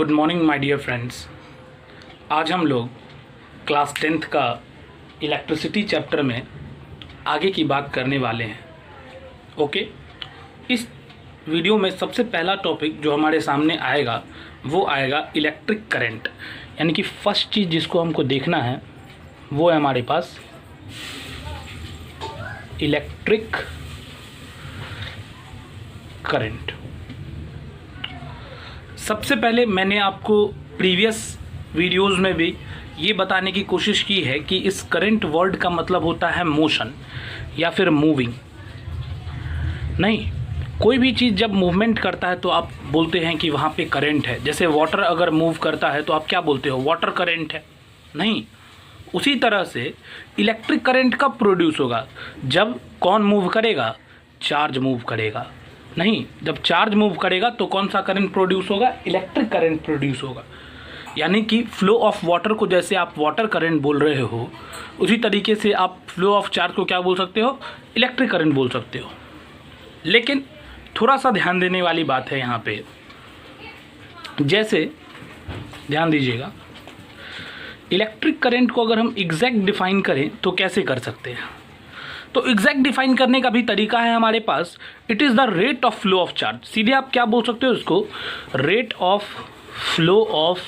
Good morning my dear friends. आज हम लोग क्लास 10th का इलेक्ट्रिसिटी चैप्टर में आगे की बात करने वाले हैं। ओके, इस वीडियो में सबसे पहला टॉपिक जो हमारे सामने आएगा वो आएगा इलेक्ट्रिक करंट। यानी कि फर्स्ट चीज़ जिसको हमको देखना है वो है हमारे पास इलेक्ट्रिक करंट। सबसे पहले मैंने आपको प्रीवियस वीडियोस में भी ये बताने की कोशिश की है कि इस करंट वर्ड का मतलब होता है मोशन या फिर मूविंग। नहीं, कोई भी चीज़ जब मूवमेंट करता है तो आप बोलते हैं कि वहाँ पे करंट है। जैसे वाटर अगर मूव करता है तो आप क्या बोलते हो, वाटर करंट है। नहीं, उसी तरह से इलेक्ट्रिक करंट कब प्रोड्यूस होगा, जब कौन मूव करेगा, चार्ज मूव करेगा। नहीं, जब चार्ज मूव करेगा तो कौन सा करंट प्रोड्यूस होगा, इलेक्ट्रिक करंट प्रोड्यूस होगा। यानी कि फ्लो ऑफ वाटर को जैसे आप वाटर करंट बोल रहे हो, उसी तरीके से आप फ्लो ऑफ चार्ज को क्या बोल सकते हो, इलेक्ट्रिक करंट बोल सकते हो। लेकिन थोड़ा सा ध्यान देने वाली बात है यहाँ पे। जैसे ध्यान दीजिएगा, इलेक्ट्रिक करंट को अगर हम एग्जैक्ट डिफाइन करें तो कैसे कर सकते हैं। तो एग्जैक्ट डिफाइन करने का भी तरीका है हमारे पास। It is the rate of flow of charge. सीधे आप क्या बोल सकते हो इसको, rate of flow of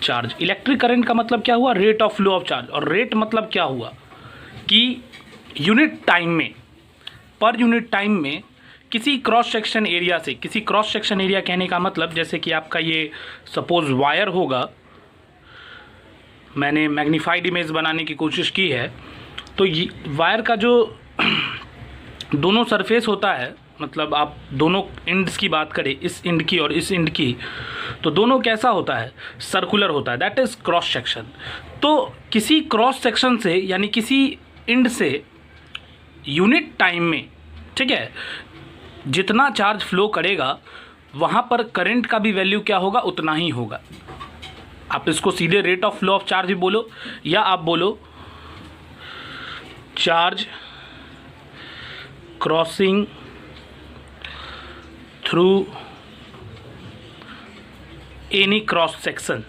charge. Electric current का मतलब क्या हुआ, rate of flow of charge. और रेट मतलब क्या हुआ कि यूनिट टाइम में, पर यूनिट टाइम में किसी क्रॉस सेक्शन एरिया से, किसी क्रॉस सेक्शन एरिया कहने का मतलब जैसे कि आपका ये सपोज वायर होगा, मैंने मैग्नीफाइड इमेज बनाने की कोशिश की है। तो ये वायर का जो दोनों सरफेस होता है, मतलब आप दोनों एंड्स की बात करें, इस एंड की और इस एंड की, तो दोनों कैसा होता है, सर्कुलर होता है। That is cross section. तो किसी क्रॉस सेक्शन से यानी किसी एंड से यूनिट टाइम में, ठीक है, जितना चार्ज फ्लो करेगा वहाँ पर करंट का भी वैल्यू क्या होगा, उतना ही होगा। आप इसको सीधे rate of flow of charge भी बोलो, या आप बोलो charge crossing through any cross section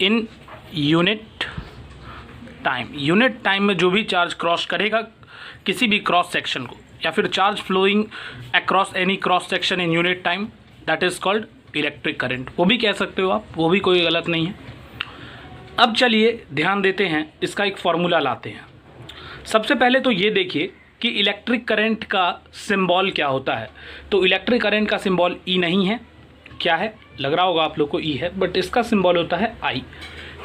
in unit time. Unit time में जो भी चार्ज क्रॉस करेगा किसी भी क्रॉस सेक्शन को, या फिर charge flowing across any cross section in unit time, that is called electric current. वो भी कह सकते हो आप, वो भी कोई गलत नहीं है। अब चलिए ध्यान देते हैं, इसका एक फॉर्मूला लाते हैं। सबसे पहले तो ये देखिए कि इलेक्ट्रिक करंट का सिंबल क्या होता है। तो इलेक्ट्रिक करंट का सिंबल ई नहीं है, क्या है, लग रहा होगा आप लोग को ई है, बट इसका सिंबल होता है आई।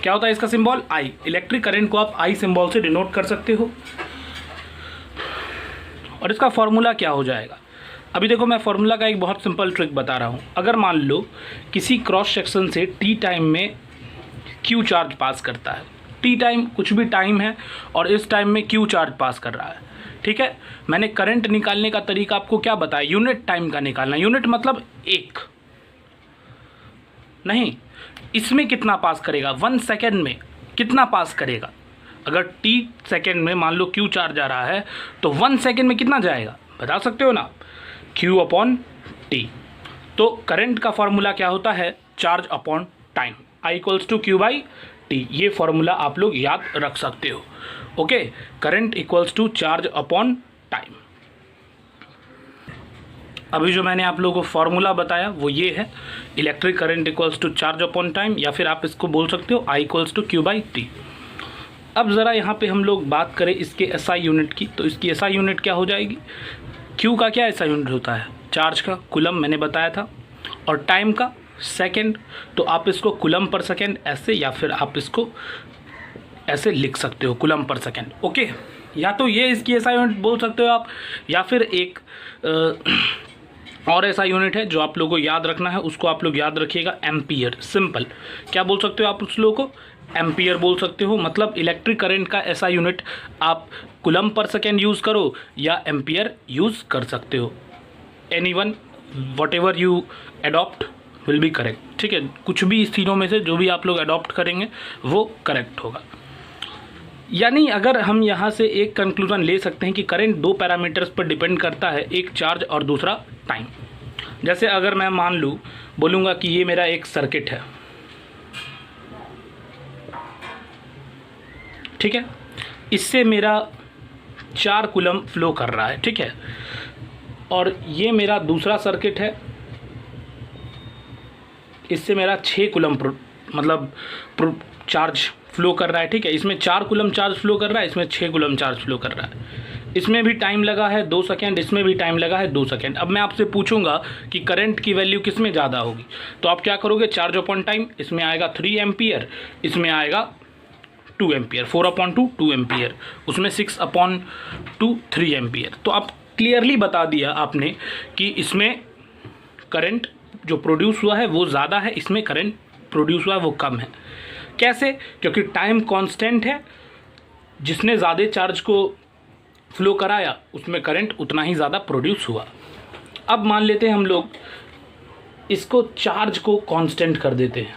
क्या होता है इसका सिंबल, आई। इलेक्ट्रिक करंट को आप आई सिंबल से डिनोट कर सकते हो। और इसका फॉर्मूला क्या हो जाएगा, अभी देखो मैं फॉर्मूला का एक बहुत सिंपल ट्रिक बता रहा हूँ। अगर मान लो किसी क्रॉस सेक्शन से टी टाइम में क्यू चार्ज पास करता है, टी टाइम कुछ भी टाइम है और इस टाइम में क्यू चार्ज पास कर रहा है, ठीक है। मैंने करंट निकालने का तरीका आपको क्या बताया, यूनिट टाइम का निकालना। यूनिट मतलब एक, नहीं, इसमें कितना पास करेगा, 1 सेकेंड में कितना पास करेगा। अगर टी सेकेंड में मान लो क्यू चार्ज आ रहा है तो 1 सेकेंड में कितना जाएगा, बता सकते हो ना, क्यू अपॉन टी। तो करंट का फॉर्मूला क्या होता है, charge upon time, I equals to Q by T. ये फॉर्मूला आप लोग याद रख सकते हो। Okay, current equals to charge upon time. अभी जो मैंने आप लोगों को फॉर्मूला बताया वो ये है, electric current equals to charge upon time, या फिर आप इसको बोल सकते हो I equals to Q by T. अब ज़रा यहाँ पे हम लोग बात करें इसके एसआई यूनिट की, तो इसकी एसआई यूनिट क्या हो जाएगी, क्यू का क्या एसआई यूनिट होता है, चार्ज का कूलम मैंने बताया था, और टाइम का सेकेंड। तो आप इसको कूलम पर सेकेंड ऐसे, या फिर आप इसको ऐसे लिख सकते हो, कूलम पर सेकेंड। ओके, या तो ये इसकी एसआई यूनिट बोल सकते हो आप, या फिर एक और ऐसा यूनिट है जो आप लोगों को याद रखना है, उसको आप लोग याद रखिएगा, एम्पियर। सिंपल, क्या बोल सकते हो आप उस लोगों को, एम्पियर बोल सकते हो। मतलब इलेक्ट्रिक करंट का ऐसा यूनिट आप कूलम पर सेकेंड यूज़ करो या एम्पियर यूज़ कर सकते हो। Anyone, whatever you adopt will be correct, ठीक है। कुछ भी इस तीनों में से जो भी आप लोग अडॉप्ट करेंगे वो करेक्ट होगा। यानी अगर हम यहाँ से एक कंक्लूजन ले सकते हैं कि करंट दो पैरामीटर्स पर डिपेंड करता है, एक चार्ज और दूसरा टाइम। जैसे अगर मैं मान लूँ बोलूँगा कि ये मेरा एक सर्किट है, ठीक है, इससे मेरा 4 कूलम फ्लो कर रहा है, ठीक है, और ये मेरा दूसरा सर्किट है, इससे मेरा 6 कूलम चार्ज फ्लो कर रहा है, ठीक है, इसमें 4 कूलम चार्ज फ्लो कर रहा है, इसमें 6 कूलम चार्ज फ्लो कर रहा है। इसमें भी टाइम लगा है 2 सेकेंड, इसमें भी टाइम लगा है 2 सेकेंड। अब मैं आपसे पूछूंगा कि करंट की वैल्यू किस में ज़्यादा होगी, तो आप क्या करोगे, चार्ज अपॉन टाइम, इसमें आएगा 3 एम्पियर, इसमें आएगा 2 एम्पियर, 4/2 2 एम्पियर, उसमें 6/2 3 एम्पियर। तो आप क्लियरली बता दिया आपने कि इसमें करंट जो प्रोड्यूस हुआ है वो ज़्यादा है, इसमें करंट प्रोड्यूस हुआ है वो कम है। कैसे? क्योंकि टाइम कांस्टेंट है, जिसने ज़्यादा चार्ज को फ्लो कराया उसमें करंट उतना ही ज़्यादा प्रोड्यूस हुआ। अब मान लेते हैं हम लोग इसको चार्ज को कांस्टेंट कर देते हैं,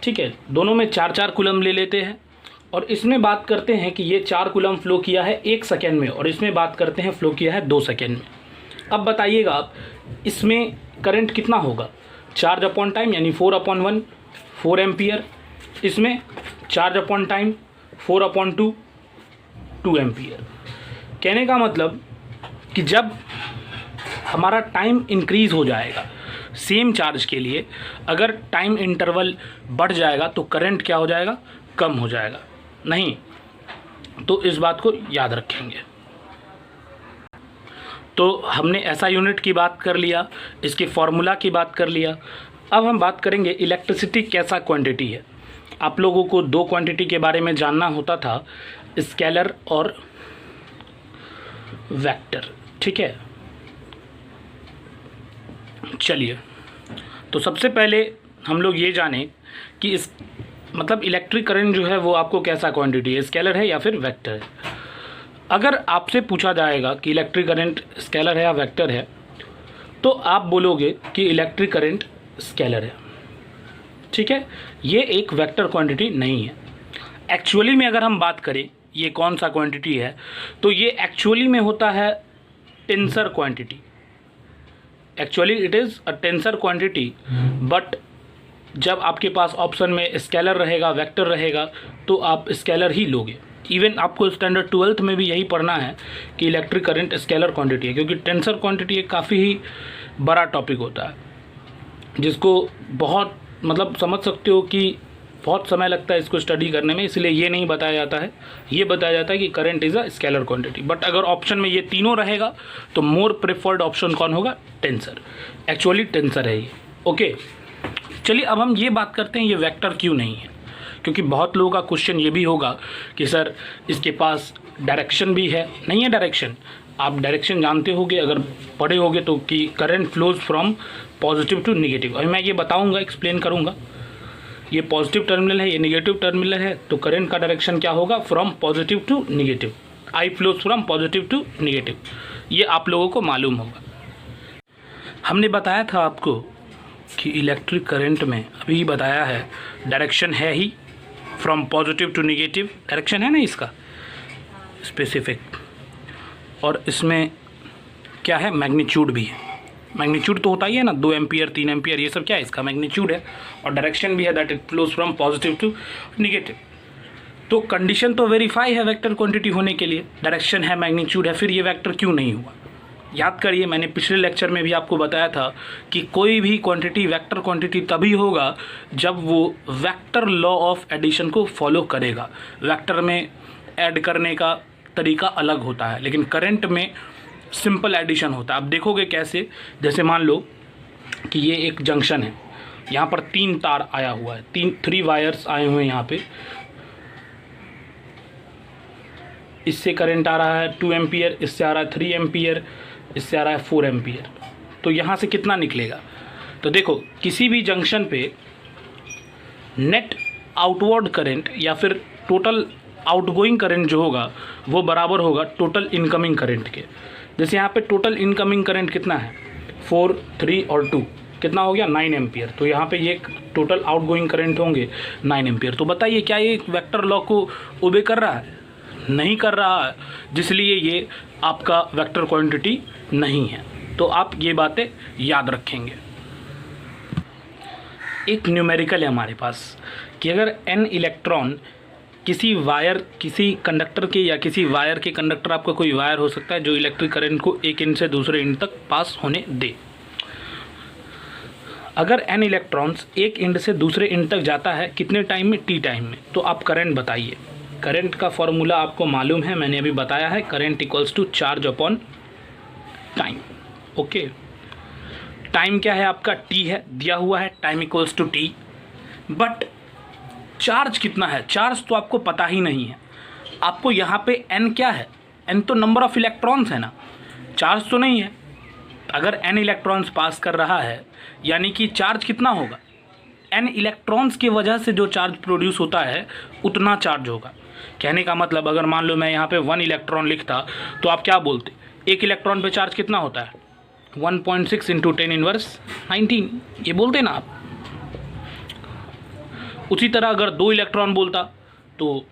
ठीक है, दोनों में 4-4 कूलम ले लेते हैं और इसमें बात करते हैं कि ये 4 कूलम फ्लो किया है 1 सेकेंड में और इसमें बात करते हैं फ्लो किया है 2 सेकेंड में। अब बताइएगा आप इसमें करंट कितना होगा, चार्ज अपॉन टाइम यानी 4/1 4 एम्पियर, इसमें चार्ज अपॉन टाइम 4/2 2 एम्पियर। कहने का मतलब कि जब हमारा टाइम इंक्रीज़ हो जाएगा सेम चार्ज के लिए, अगर टाइम इंटरवल बढ़ जाएगा तो करंट क्या हो जाएगा, कम हो जाएगा। नहीं तो इस बात को याद रखेंगे। तो हमने ऐसा यूनिट की बात कर लिया, इसके फॉर्मूला की बात कर लिया। अब हम बात करेंगे इलेक्ट्रिसिटी कैसा क्वांटिटी है। आप लोगों को 2 क्वांटिटी के बारे में जानना होता था, स्केलर और वेक्टर, ठीक है। चलिए तो सबसे पहले हम लोग ये जानें कि इस मतलब इलेक्ट्रिक करंट जो है वो आपको कैसा क्वांटिटी है, स्केलर है या फिर वेक्टर है। अगर आपसे पूछा जाएगा कि इलेक्ट्रिक करंट स्केलर है या वेक्टर है, तो आप बोलोगे कि इलेक्ट्रिक करंट स्केलर है, ठीक है, ये एक वेक्टर क्वांटिटी नहीं है। एक्चुअली में अगर हम बात करें ये कौन सा क्वांटिटी है, तो ये एक्चुअली में होता है tensor quantity. Actually it is a tensor quantity, but जब आपके पास ऑप्शन में स्केलर रहेगा, वेक्टर रहेगा, तो आप स्केलर ही लोगे। इवन आपको स्टैंडर्ड 12th में भी यही पढ़ना है कि इलेक्ट्रिक करंट स्केलर क्वांटिटी है, क्योंकि टेंसर क्वांटिटी एक काफ़ी ही बड़ा टॉपिक होता है, जिसको बहुत मतलब समझ सकते हो कि बहुत समय लगता है इसको स्टडी करने में, इसलिए ये नहीं बताया जाता है। ये बताया जाता है कि current is a scalar quantity. But अगर ऑप्शन में ये तीनों रहेगा तो मोर प्रेफर्ड ऑप्शन कौन होगा, टेंसर। एक्चुअली टेंसर है ये, ओके। चलिए अब हम ये बात करते हैं ये वेक्टर क्यों नहीं है, क्योंकि बहुत लोगों का क्वेश्चन ये भी होगा कि सर इसके पास डायरेक्शन भी है। नहीं है डायरेक्शन, आप डायरेक्शन जानते होगे अगर पढ़े होगे तो, कि current flows from positive to negative. और मैं ये बताऊंगा, एक्सप्लेन करूंगा, ये पॉजिटिव टर्मिनल है, ये निगेटिव टर्मिनल है, तो करंट का डायरेक्शन क्या होगा, from positive to negative. I flows from positive to negative, ये आप लोगों को मालूम होगा। हमने बताया था आपको कि इलेक्ट्रिक करंट में अभी बताया है डायरेक्शन है ही from positive to negative, direction है ना इसका स्पेसिफिक, और इसमें क्या है, मैग्नीट्यूड भी है। मैग्नीट्यूड तो होता ही है ना, 2 एम्पियर 3 एम्पियर, ये सब क्या है, इसका मैग्नीट्यूड है। और डायरेक्शन भी है, that it flows from positive to negative. तो कंडीशन तो वेरीफाई है वेक्टर क्वांटिटी होने के लिए, डायरेक्शन है, मैग्नीट्यूड है, फिर ये वेक्टर क्यों नहीं हुआ। याद करिए, मैंने पिछले लेक्चर में भी आपको बताया था कि कोई भी क्वांटिटी वेक्टर क्वांटिटी तभी होगा जब वो वेक्टर लॉ ऑफ एडिशन को फॉलो करेगा। वेक्टर में ऐड करने का तरीका अलग होता है, लेकिन करंट में सिंपल एडिशन होता है। आप देखोगे कैसे, जैसे मान लो कि ये एक जंक्शन है, यहाँ पर 3 तार आया हुआ है, 3 वायर्स आए हुए हैं यहाँ पे। इससे करंट आ रहा है 2 एम्पियर, इससे आ रहा है 3 एम्पियर, इससे आ रहा है 4 एम्पियर। तो यहाँ से कितना निकलेगा, तो देखो किसी भी जंक्शन पे नेट आउटवर्ड करंट या फिर टोटल आउटगोइंग करंट जो होगा वो बराबर होगा टोटल इनकमिंग करंट के। जैसे यहाँ पे टोटल इनकमिंग करंट कितना है, 4 3 और 2 कितना हो गया, 9 एम्पियर। तो यहाँ पे ये टोटल आउटगोइंग करंट होंगे 9 एम्पियर। तो बताइए क्या ये वेक्टर लॉ को ओबे कर रहा है, नहीं कर रहा है, जिसलिए ये आपका वेक्टर क्वांटिटी नहीं है। तो आप ये बातें याद रखेंगे। एक न्यूमेरिकल है हमारे पास कि अगर n इलेक्ट्रॉन किसी वायर, किसी कंडक्टर के या किसी वायर के, कंडक्टर आपका कोई वायर हो सकता है जो इलेक्ट्रिक करंट को एक एंड से दूसरे एंड तक पास होने दे। अगर n इलेक्ट्रॉन्स एक एंड से दूसरे एंड तक जाता है कितने टाइम में? t टाइम में। तो आप करंट बताइए। करंट का फॉर्मूला आपको मालूम है, मैंने अभी बताया है, current equals to charge upon time. Okay, time क्या है आपका? t है, दिया हुआ है, time equals to t। But charge कितना है? चार्ज तो आपको पता ही नहीं है। आपको यहाँ पे n क्या है? n तो नंबर ऑफ इलेक्ट्रॉन्स है ना, चार्ज तो नहीं है। अगर n इलेक्ट्रॉन्स पास कर रहा है यानी कि चार्ज कितना होगा? n इलेक्ट्रॉन्स की वजह से जो चार्ज प्रोड्यूस होता है उतना चार्ज होगा। कहने का मतलब अगर मान लो मैं यहाँ पे 1 इलेक्ट्रॉन लिखता तो आप क्या बोलते? एक इलेक्ट्रॉन पे चार्ज कितना होता है? 1.6 इंटू 10⁻19, ये बोलते ना आप। उसी तरह अगर 2 इलेक्ट्रॉन बोलता तो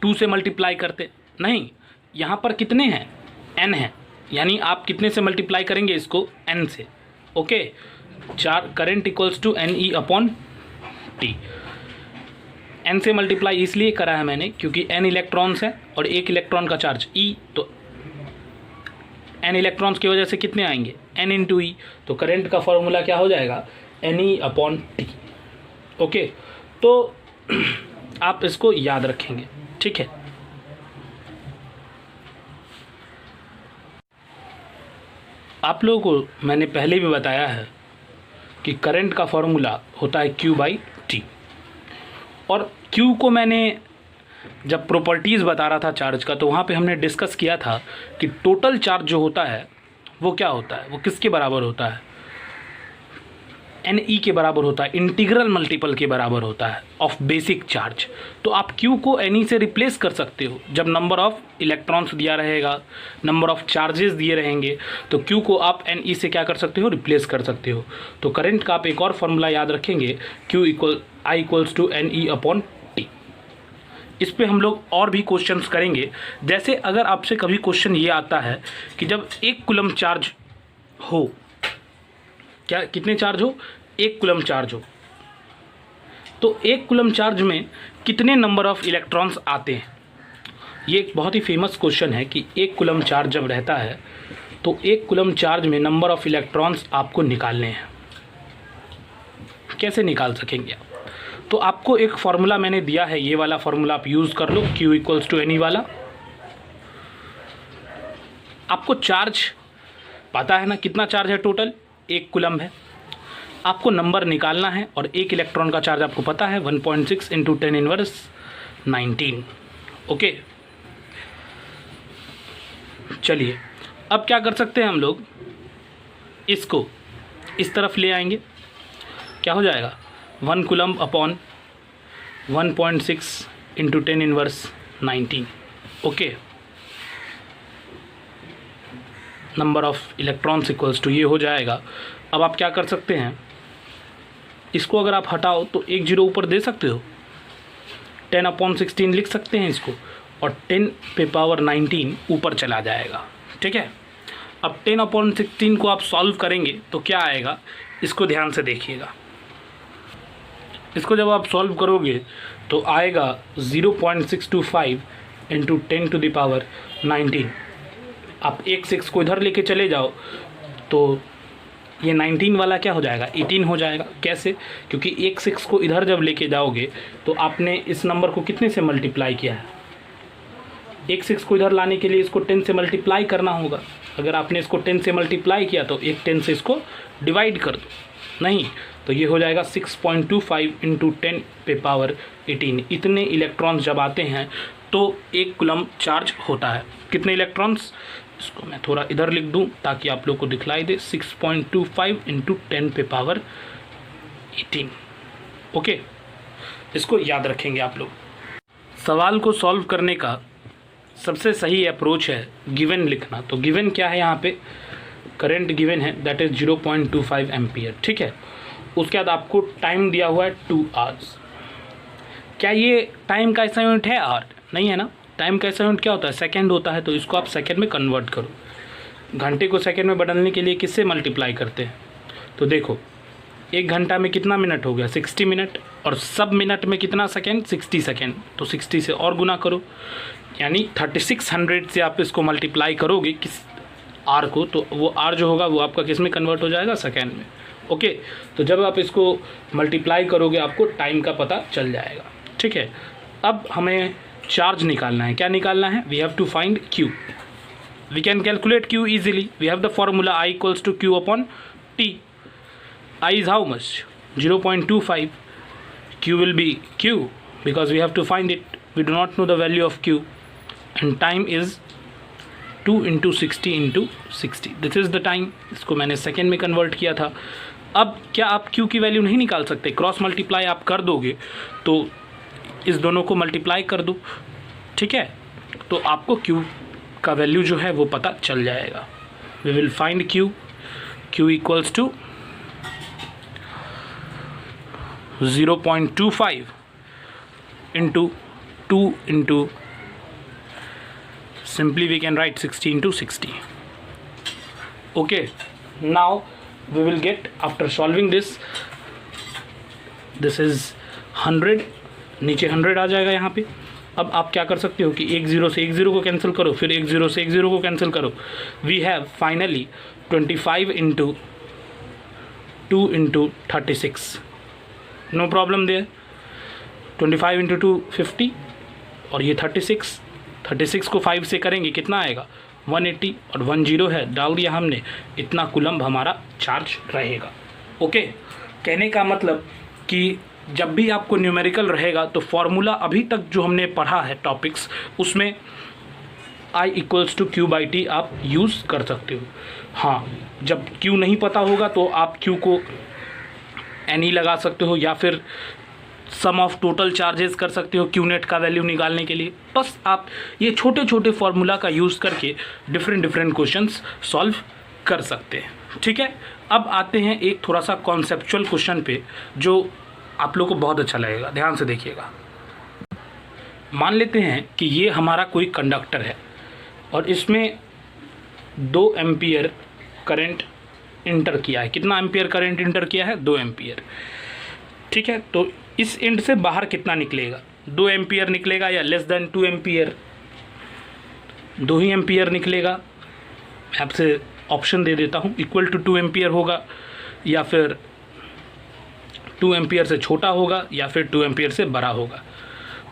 2 से मल्टीप्लाई करते। नहीं, यहाँ पर कितने हैं? n है, यानी आप कितने से मल्टीप्लाई करेंगे इसको? n से। Okay, current equals to NE upon T। n से मल्टीप्लाई इसलिए करा है मैंने क्योंकि n इलेक्ट्रॉन्स है और एक इलेक्ट्रॉन का चार्ज E, तो n इलेक्ट्रॉन्स की वजह से कितने आएंगे? n इंटू ई। तो करंट का फॉर्मूला क्या हो जाएगा? NE upon T। ओके, तो आप इसको याद रखेंगे, ठीक है। आप लोगों को मैंने पहले भी बताया है कि करंट का फॉर्मूला होता है Q/T। और Q को मैंने जब प्रॉपर्टीज़ बता रहा था चार्ज का तो वहाँ पे हमने डिस्कस किया था कि टोटल चार्ज जो होता है वो क्या होता है? वो किसके बराबर होता है? NE के बराबर होता है, इंटीग्रल मल्टीपल के बराबर होता है ऑफ बेसिक चार्ज। तो आप Q को NE से रिप्लेस कर सकते हो। जब नंबर ऑफ इलेक्ट्रॉन्स दिया रहेगा, नंबर ऑफ चार्जेस दिए रहेंगे, तो Q को आप NE से क्या कर सकते हो? रिप्लेस कर सकते हो। तो करंट का आप एक और फॉर्मूला याद रखेंगे, I equals to NE upon T। इस पे हम लोग और भी क्वेश्चंस करेंगे। जैसे अगर आपसे कभी क्वेश्चन ये आता है कि जब 1 कूलम चार्ज हो, क्या कितने चार्ज हो? 1 कूलम चार्ज हो, तो 1 कूलम चार्ज में कितने नंबर ऑफ इलेक्ट्रॉन्स आते हैं? ये एक बहुत ही फेमस क्वेश्चन है कि 1 कूलम चार्ज जब रहता है तो 1 कूलम चार्ज में नंबर ऑफ इलेक्ट्रॉन्स आपको निकालने हैं। कैसे निकाल सकेंगे आप? तो आपको एक फार्मूला मैंने दिया है, ये वाला फार्मूला आप यूज़ कर लो, Q इक्वल्स टू NE वाला। आपको चार्ज पता है ना, कितना चार्ज है टोटल? 1 कूलम है। आपको नंबर निकालना है और 1 इलेक्ट्रॉन का चार्ज आपको पता है 1.6 इंटू 10⁻19। ओके, चलिए अब क्या कर सकते हैं हम लोग? इसको इस तरफ ले आएंगे, क्या हो जाएगा? 1 coulomb upon 1.6 into 10⁻19। Okay, number of electrons equals to ये हो जाएगा। अब आप क्या कर सकते हैं? इसको अगर आप हटाओ तो 1 0 ऊपर दे सकते हो, 10/16 लिख सकते हैं इसको, और 10⁻19 ऊपर चला जाएगा, ठीक है। अब 10/16 को आप सॉल्व करेंगे तो क्या आएगा? इसको ध्यान से देखिएगा। इसको जब आप सॉल्व करोगे तो आएगा 0.625 इंटू 10⁻19। आप 6 को इधर लेके चले जाओ तो ये 19 वाला क्या हो जाएगा? 18 हो जाएगा। कैसे? क्योंकि 6 को इधर जब लेके जाओगे तो आपने इस नंबर को कितने से मल्टीप्लाई किया है? 6 को इधर लाने के लिए इसको 10 से मल्टीप्लाई करना होगा। अगर आपने इसको 10 से मल्टीप्लाई किया तो एक 10 से इसको डिवाइड कर दो, नहीं तो ये हो जाएगा 6.25 इंटू 10⁻18। इतने इलेक्ट्रॉन्स जब आते हैं तो 1 कूलम चार्ज होता है। कितने इलेक्ट्रॉन्स? इसको मैं थोड़ा इधर लिख दूं ताकि आप लोग को दिखलाई दे, 6.25 इंटू 10⁻18। ओके, इसको याद रखेंगे आप लोग। सवाल को सॉल्व करने का सबसे सही अप्रोच है गिवन लिखना। तो गिवन क्या है? यहाँ पे करंट गिवन है, दैट इज़ 0.25 एम्पियर, ठीक है। उसके बाद आपको टाइम दिया हुआ है 2 आवर्स। क्या ये टाइम का ऐसा यूनिट है? आवर नहीं है ना। टाइम का ऐसा यूनिट क्या होता है? सेकंड होता है। तो इसको आप सेकंड में कन्वर्ट करो। घंटे को सेकंड में बदलने के लिए किससे मल्टीप्लाई करते हैं? तो देखो 1 घंटा में कितना मिनट हो गया? 60 मिनट। और सब मिनट में कितना सेकंड? 60 सेकंड। तो 60 से और गुना करो, यानी 3600 से आप इसको मल्टीप्लाई करोगे किस आर को, तो वो आर जो होगा वो आपका किस में कन्वर्ट हो जाएगा? सेकेंड में। ओके, तो जब आप इसको मल्टीप्लाई करोगे आपको टाइम का पता चल जाएगा। ठीक है, अब हमें चार्ज निकालना है। क्या निकालना है? We have to find Q. We can calculate Q easily. We have the formula I equals to Q upon T. I is how much? 0.25. Q will be Q because we have to find it. We do not know the value of Q and time is 2 × 60 × 60. This is the time. इसको मैंने second में convert किया था. अब क्या आप Q की value नहीं निकाल सकते? क्रॉस मल्टीप्लाई आप कर दोगे तो इस दोनों को मल्टीप्लाई कर दो. ठीक है, तो आपको क्यू का वैल्यू जो है वो पता चल जाएगा. We will find Q. Q equals to 0.25 into 2 into, simply we can write 60 into 60. Okay, now we will get, after solving this is 100, नीचे 100 आ जाएगा यहाँ पे. अब आप क्या कर सकते हो कि 1 0 से 1 0 को कैंसिल करो, फिर 1 0 से 1 0 को कैंसिल करो. We have finally 25 into 2 into 36. No problem there. 25 into 2 50 और ये 36 को 5 से करेंगे कितना आएगा? 180 और 1 0 है, डाल दिया हमने. इतना कुलम्ब हमारा चार्ज रहेगा. ओके, कहने का मतलब कि जब भी आपको न्यूमेरिकल रहेगा तो फॉर्मूला अभी तक जो हमने पढ़ा है टॉपिक्स, उसमें I equals to Q by T आप यूज़ कर सकते हो. हाँ, जब क्यू नहीं पता होगा तो आप क्यू को एनी लगा सकते हो या फिर सम ऑफ टोटल चार्जेस कर सकते हो क्यू नेट का वैल्यू निकालने के लिए. बस आप ये छोटे छोटे फार्मूला का यूज़ करके डिफरेंट क्वेश्चंस सॉल्व कर सकते हैं. ठीक है, अब आते हैं एक थोड़ा सा कॉन्सेप्चुअल क्वेश्चन पे जो आप लोग को बहुत अच्छा लगेगा. ध्यान से देखिएगा. मान लेते हैं कि ये हमारा कोई कंडक्टर है और इसमें 2 एम्पियर करंट इंटर किया है. कितना एम्पियर करंट इंटर किया है? 2 एम्पियर. ठीक है, तो इस एंड से बाहर कितना निकलेगा? 2 एम्पियर निकलेगा या लेस देन 2 एम्पियर? 2 ही एम्पियर निकलेगा. मैं आपसे ऑप्शन दे देता हूँ. इक्वल टू 2 एम्पियर होगा या फिर 2 एम्पियर से छोटा होगा या फिर 2 एम्पियर से बड़ा होगा.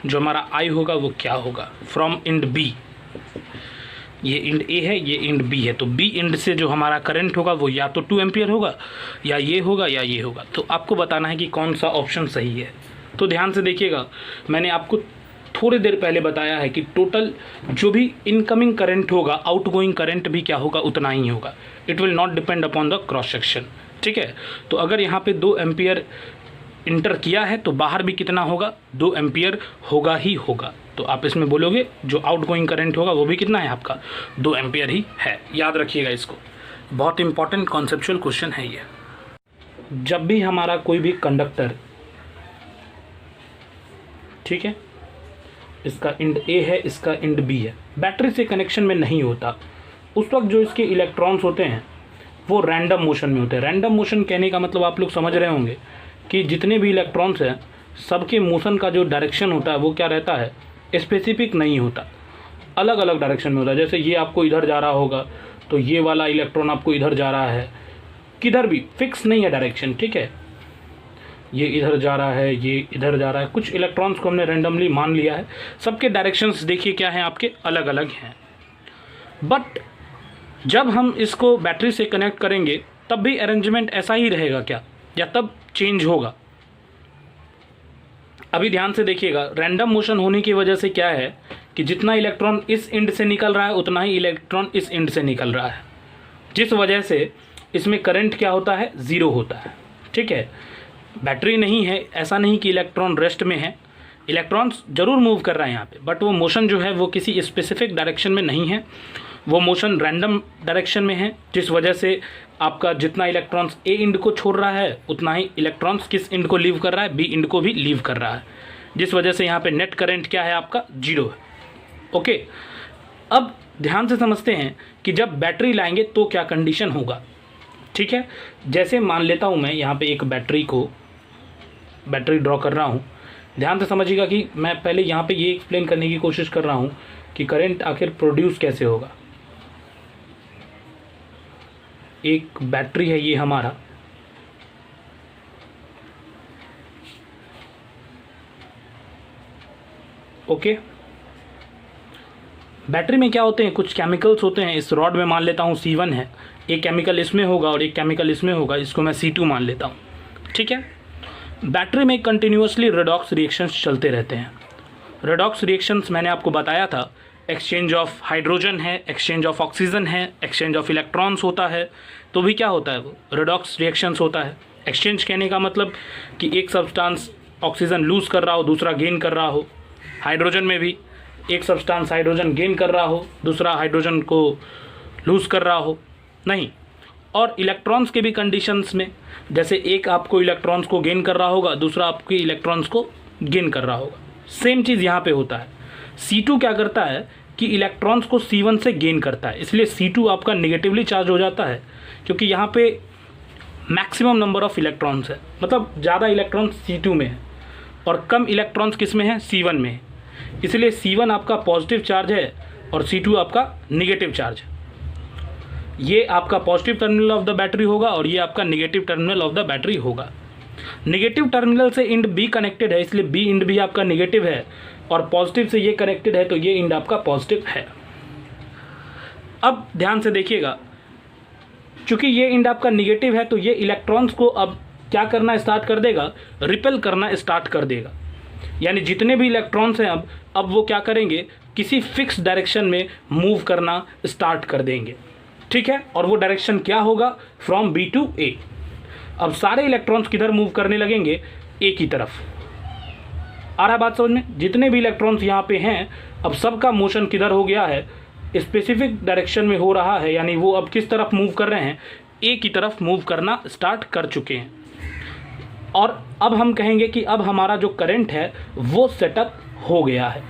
जो हमारा आई होगा वो क्या होगा? From end B. ये इंड ए है, ये इंड बी है, तो बी इंड से जो हमारा करंट होगा वो या तो 2 एम्पियर होगा या ये होगा या ये होगा. तो आपको बताना है कि कौन सा ऑप्शन सही है. तो ध्यान से देखिएगा. मैंने आपको थोड़ी देर पहले बताया है कि टोटल जो भी इनकमिंग करंट होगा, आउटगोइंग करंट भी क्या होगा? उतना ही होगा. It will not depend upon the cross section. ठीक है, तो अगर यहाँ पे 2 एम्पियर इंटर किया है तो बाहर भी कितना होगा? 2 एम्पियर होगा ही होगा. तो आप इसमें बोलोगे जो आउटगोइंग करंट होगा वो भी कितना है आपका? 2 एम्पियर ही है. याद रखिएगा इसको, बहुत इंपॉर्टेंट कॉन्सेप्चुअल क्वेश्चन है ये. जब भी हमारा कोई भी कंडक्टर, ठीक है, इसका इंड ए है, इसका इंड बी है, बैटरी से कनेक्शन में नहीं होता, उस वक्त जो इसके इलेक्ट्रॉन्स होते हैं वो रैंडम मोशन में होते हैं. रैंडम मोशन कहने का मतलब आप लोग समझ रहे होंगे कि जितने भी इलेक्ट्रॉन्स हैं सबके मोशन का जो डायरेक्शन होता है वो क्या रहता है? स्पेसिफिक नहीं होता, अलग अलग डायरेक्शन में होता है. जैसे ये आपको इधर जा रहा होगा तो ये वाला इलेक्ट्रॉन आपको इधर जा रहा है, किधर भी फिक्स नहीं है डायरेक्शन. ठीक है, ये इधर जा रहा है, ये इधर जा रहा है. कुछ इलेक्ट्रॉन्स को हमने रैंडमली मान लिया है. सबके डायरेक्शंस देखिए क्या हैं आपके? अलग अलग हैं. बट जब हम इसको बैटरी से कनेक्ट करेंगे तब भी अरेंजमेंट ऐसा ही रहेगा क्या, या तब चेंज होगा? अभी ध्यान से देखिएगा. रैंडम मोशन होने की वजह से क्या है कि जितना इलेक्ट्रॉन इस एंड से निकल रहा है उतना ही इलेक्ट्रॉन इस एंड से निकल रहा है, जिस वजह से इसमें करंट क्या होता है? 0 होता है. ठीक है, बैटरी नहीं है, ऐसा नहीं कि इलेक्ट्रॉन रेस्ट में है. इलेक्ट्रॉन्स जरूर मूव कर रहा है यहाँ पे, बट वो मोशन जो है वो किसी स्पेसिफिक डायरेक्शन में नहीं है, वो मोशन रैंडम डायरेक्शन में है, जिस वजह से आपका जितना इलेक्ट्रॉन्स ए इंड को छोड़ रहा है उतना ही इलेक्ट्रॉन्स किस इंड को लीव कर रहा है? बी इंड को भी लीव कर रहा है, जिस वजह से यहाँ पे नेट करंट क्या है आपका? 0 है. ओके, अब ध्यान से समझते हैं कि जब बैटरी लाएंगे तो क्या कंडीशन होगा। ठीक है, जैसे मान लेता हूँ मैं यहाँ पे एक बैटरी ड्रॉ कर रहा हूँ। ध्यान से समझिएगा कि मैं पहले यहाँ पे ये एक्सप्लेन करने की कोशिश कर रहा हूँ कि करंट आखिर प्रोड्यूस कैसे होगा। एक बैटरी है ये हमारा, ओके। बैटरी में क्या होते हैं, कुछ केमिकल्स होते हैं। इस रॉड में मान लेता हूँ C1 है, एक केमिकल इसमें होगा और एक केमिकल इसमें होगा, इसको मैं C2 मान लेता हूँ। ठीक है, बैटरी में कंटिन्यूसली रेडॉक्स रिएक्शंस चलते रहते हैं। रेडॉक्स रिएक्शंस मैंने आपको बताया था, एक्सचेंज ऑफ हाइड्रोजन है, एक्सचेंज ऑफ ऑक्सीजन है, एक्सचेंज ऑफ इलेक्ट्रॉन्स होता है, तो भी क्या होता है, वो रेडॉक्स रिएक्शंस होता है। एक्सचेंज कहने का मतलब कि एक सब्सटेंस ऑक्सीजन लूज़ कर रहा हो, दूसरा गेन कर रहा हो। हाइड्रोजन में भी एक सब्सटेंस हाइड्रोजन गेन कर रहा हो, दूसरा हाइड्रोजन को लूज़ कर रहा हो, नहीं। और इलेक्ट्रॉन्स के भी कंडीशंस में, जैसे एक आपको इलेक्ट्रॉन्स को गेन कर रहा होगा, दूसरा आपके इलेक्ट्रॉन्स को गेन कर रहा होगा। सेम चीज़ यहाँ पे होता है। C2 क्या करता है कि इलेक्ट्रॉन्स को C1 से गेन करता है, इसलिए C2 आपका नेगेटिवली चार्ज हो जाता है, क्योंकि यहाँ पे मैक्सिमम नंबर ऑफ इलेक्ट्रॉन्स है, मतलब ज़्यादा इलेक्ट्रॉन्स C2 में है और कम इलेक्ट्रॉन्स किस में है, C1 में है। इसलिए C1 आपका पॉजिटिव चार्ज है और C2 आपका नेगेटिव चार्ज है। ये आपका positive terminal of the battery होगा और ये आपका negative terminal of the battery होगा। नेगेटिव टर्मिनल से इंड B कनेक्टेड है, इसलिए B इंड भी आपका नेगेटिव है, और पॉजिटिव से ये कनेक्टेड है तो ये इंड आपका पॉजिटिव है। अब ध्यान से देखिएगा, चूंकि ये इंड आपका नेगेटिव है तो ये इलेक्ट्रॉन्स को अब क्या करना स्टार्ट कर देगा, रिपेल करना स्टार्ट कर देगा। यानी जितने भी इलेक्ट्रॉन्स हैं अब वो क्या करेंगे, किसी फिक्स डायरेक्शन में मूव करना स्टार्ट कर देंगे। ठीक है, और वो डायरेक्शन क्या होगा, फ्रॉम B टू A। अब सारे इलेक्ट्रॉन्स किधर मूव करने लगेंगे, A की तरफ। आ रहा है बात समझ में? जितने भी इलेक्ट्रॉन्स यहाँ पे हैं अब सबका मोशन किधर हो गया है, स्पेसिफिक डायरेक्शन में हो रहा है, यानी वो अब किस तरफ मूव कर रहे हैं, A की तरफ मूव करना स्टार्ट कर चुके हैं। और अब हम कहेंगे कि अब हमारा जो करंट है वो सेटअप हो गया है।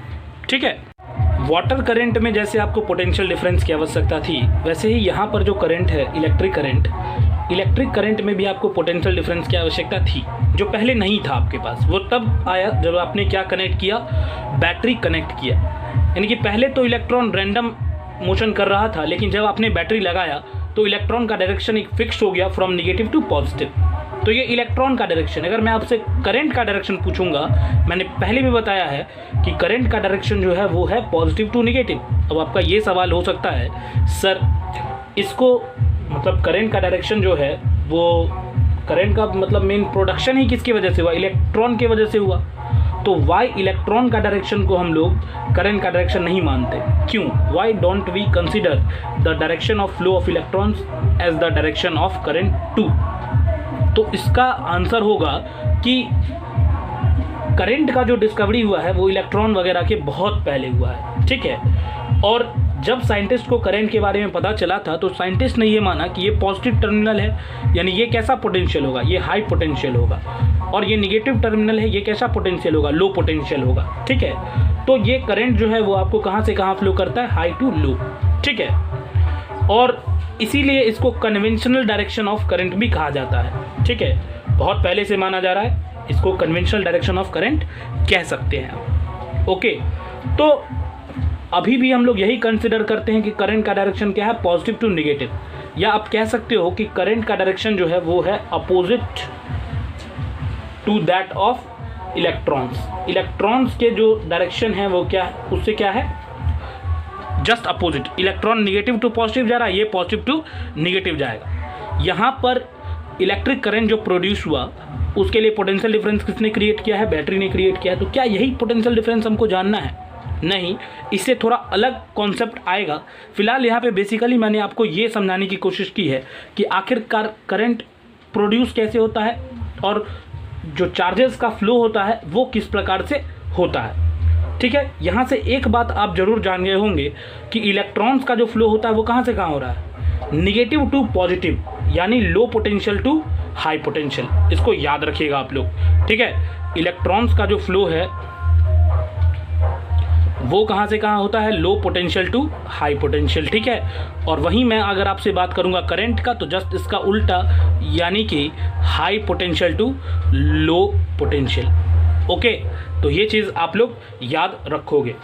ठीक है, वाटर करंट में जैसे आपको पोटेंशियल डिफरेंस की आवश्यकता थी, वैसे ही यहाँ पर जो करंट है इलेक्ट्रिक करंट में भी आपको पोटेंशियल डिफरेंस की आवश्यकता थी, जो पहले नहीं था आपके पास। वो तब आया जब आपने क्या कनेक्ट किया, बैटरी कनेक्ट किया। यानी कि पहले तो इलेक्ट्रॉन रैंडम मोशन कर रहा था, लेकिन जब आपने बैटरी लगाया तो इलेक्ट्रॉन का डायरेक्शन एक फिक्स हो गया, फ्रॉम नेगेटिव टू पॉजिटिव। तो ये इलेक्ट्रॉन का डायरेक्शन। अगर मैं आपसे करंट का डायरेक्शन पूछूंगा, मैंने पहले भी बताया है कि करंट का डायरेक्शन जो है वो है पॉजिटिव टू नेगेटिव। अब आपका ये सवाल हो सकता है, सर इसको मतलब करंट का डायरेक्शन जो है वो, करंट का मतलब मेन प्रोडक्शन ही किसकी वजह से हुआ, इलेक्ट्रॉन की वजह से हुआ। तो वाई इलेक्ट्रॉन का डायरेक्शन को हम लोग करंट का डायरेक्शन नहीं मानते, क्यों? Why don't we consider the direction of flow of electrons as the direction of current too? तो इसका आंसर होगा कि करंट का जो डिस्कवरी हुआ है वो इलेक्ट्रॉन वगैरह के बहुत पहले हुआ है। ठीक है, और जब साइंटिस्ट को करंट के बारे में पता चला था तो साइंटिस्ट ने ये माना कि ये पॉजिटिव टर्मिनल है, यानी ये कैसा पोटेंशियल होगा, ये हाई पोटेंशियल होगा, और ये नेगेटिव टर्मिनल है, ये कैसा पोटेंशियल होगा, लो पोटेंशियल होगा। ठीक है, तो ये करंट जो है वो आपको कहाँ से कहाँ फ्लो करता है, हाई टू लो। ठीक है, और इसीलिए इसको कन्वेंशनल डायरेक्शन ऑफ करंट भी कहा जाता है। ठीक है, बहुत पहले से माना जा रहा है, इसको कन्वेंशनल डायरेक्शन ऑफ करंट कह सकते हैं। ओके, तो अभी भी हम लोग यही कंसिडर करते हैं कि करंट का डायरेक्शन क्या है, पॉजिटिव टू नेगेटिव, या आप कह सकते हो कि करंट का डायरेक्शन जो है वो है opposite to that of electrons. Electrons के जो डायरेक्शन है वो क्या है, उससे क्या है, just opposite. Electron negative to positive जा रहा है, ये पॉजिटिव टू नेगेटिव जाएगा। यहाँ पर इलेक्ट्रिक करंट जो प्रोड्यूस हुआ उसके लिए पोटेंशियल डिफरेंस किसने क्रिएट किया है, बैटरी ने क्रिएट किया है। तो क्या यही पोटेंशियल डिफरेंस हमको जानना है? नहीं, इससे थोड़ा अलग कॉन्सेप्ट आएगा। फिलहाल यहाँ पे बेसिकली मैंने आपको ये समझाने की कोशिश की है कि आखिरकार करंट प्रोड्यूस कैसे होता है और जो चार्जेस का फ्लो होता है वो किस प्रकार से होता है। ठीक है, यहाँ से एक बात आप जरूर जान गए होंगे कि इलेक्ट्रॉन्स का जो फ्लो होता है वो कहाँ से कहाँ हो रहा है, नेगेटिव टू पॉजिटिव, यानी low potential to high potential. इसको याद रखिएगा आप लोग। ठीक है, इलेक्ट्रॉन्स का जो फ्लो है वो कहाँ से कहाँ होता है, low potential to high potential, ठीक है। और वहीं मैं अगर आपसे बात करूँगा करंट का, तो जस्ट इसका उल्टा, यानी कि high potential to low potential. Okay, तो ये चीज़ आप लोग याद रखोगे,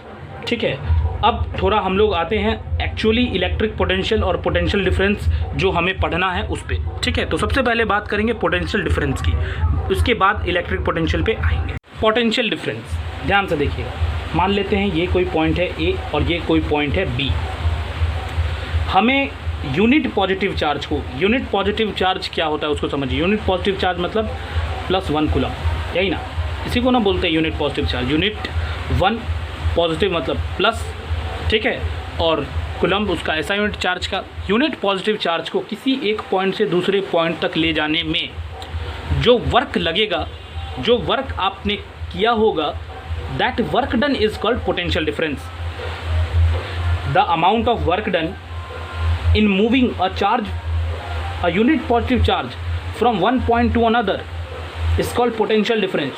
ठीक है। अब थोड़ा हम लोग आते हैं एक्चुअली इलेक्ट्रिक पोटेंशियल और पोटेंशियल डिफरेंस जो हमें पढ़ना है उस पर, ठीक है। तो सबसे पहले बात करेंगे पोटेंशियल डिफरेंस की, उसके बाद इलेक्ट्रिक पोटेंशियल पे आएंगे। पोटेंशियल डिफरेंस ध्यान से देखिएगा, मान लेते हैं ये कोई पॉइंट है ए और ये कोई पॉइंट है बी। हमें यूनिट पॉजिटिव चार्ज को, यूनिट पॉजिटिव चार्ज क्या होता है उसको समझिए। यूनिट पॉजिटिव चार्ज मतलब +1 कूलम, यही ना, इसी को ना बोलते हैं unit positive charge. Unit 1 positive मतलब प्लस, ठीक है, और कूलम उसका ऐसा यूनिट चार्ज का। यूनिट पॉजिटिव चार्ज को किसी एक पॉइंट से दूसरे पॉइंट तक ले जाने में जो वर्क लगेगा, जो वर्क आपने किया होगा, that work done is called potential difference. The amount of work done in moving a charge, a unit positive charge from one point two another is called potential difference.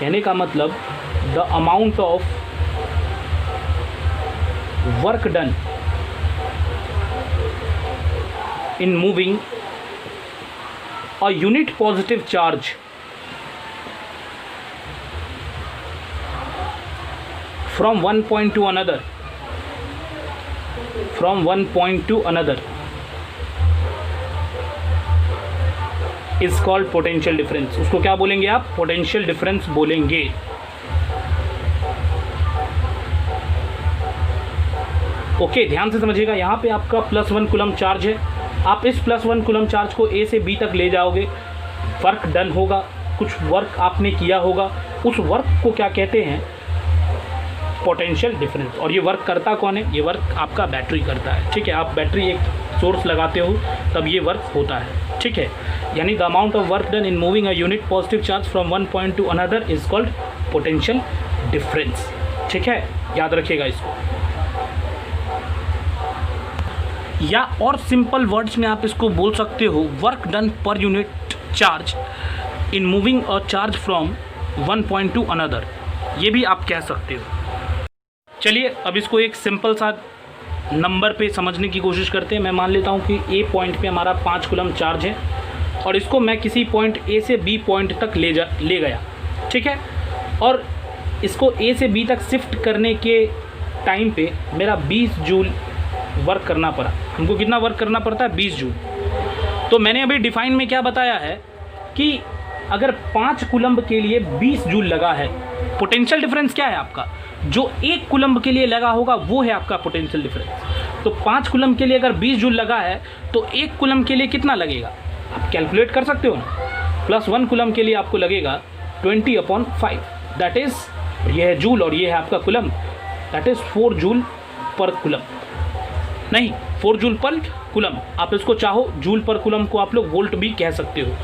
कहने का मतलब the amount of work done in moving a unit positive charge from one point to another, is called potential difference। उसको क्या बोलेंगे आप, potential difference बोलेंगे। Okay, ध्यान से समझिएगा, यहाँ पे आपका +1 कूलम चार्ज है, आप इस +1 कूलम चार्ज को ए से बी तक ले जाओगे, वर्क डन होगा, कुछ वर्क आपने किया होगा, उस वर्क को क्या कहते हैं, पोटेंशियल डिफरेंस। और ये वर्क करता कौन है, ये वर्क आपका बैटरी करता है, ठीक है। आप बैटरी एक सोर्स लगाते हो तब ये वर्क होता है, ठीक है। यानी the amount of work done in moving a unit positive charge from one point two another is called potential difference, ठीक है, याद रखिएगा इसको। या और सिंपल वर्ड्स में आप इसको बोल सकते हो, work done per unit charge in moving a charge from one point two another, ये भी आप कह सकते हो। चलिए अब इसको एक सिंपल सा नंबर पे समझने की कोशिश करते हैं। मैं मान लेता हूँ कि ए पॉइंट पे हमारा 5 कूलम चार्ज है और इसको मैं किसी पॉइंट ए से बी पॉइंट तक ले गया, ठीक है। और इसको ए से बी तक शिफ्ट करने के टाइम पे मेरा 20 जूल वर्क करना पड़ा। हमको कितना वर्क करना पड़ता है, 20 जूल। तो मैंने अभी डिफाइन में क्या बताया है कि अगर 5 कूलम्ब के लिए 20 जूल लगा है, पोटेंशियल डिफरेंस क्या है आपका, जो 1 कूलम्ब के लिए लगा होगा वो है आपका पोटेंशियल डिफरेंस। तो 5 कूलम्ब के लिए अगर 20 जूल लगा है तो 1 कूलम्ब के लिए कितना लगेगा, आप कैलकुलेट कर सकते हो ना। +1 कूलम्ब के लिए आपको लगेगा 20/5, दैट इज़, ये है जूल और ये है आपका कूलम्ब, दैट इज़ 4 जूल पर कूलम्ब, नहीं 4 जूल पर कूलम। आप इसको चाहो जूल पर कूलम को आप लोग वोल्ट भी कह सकते हो।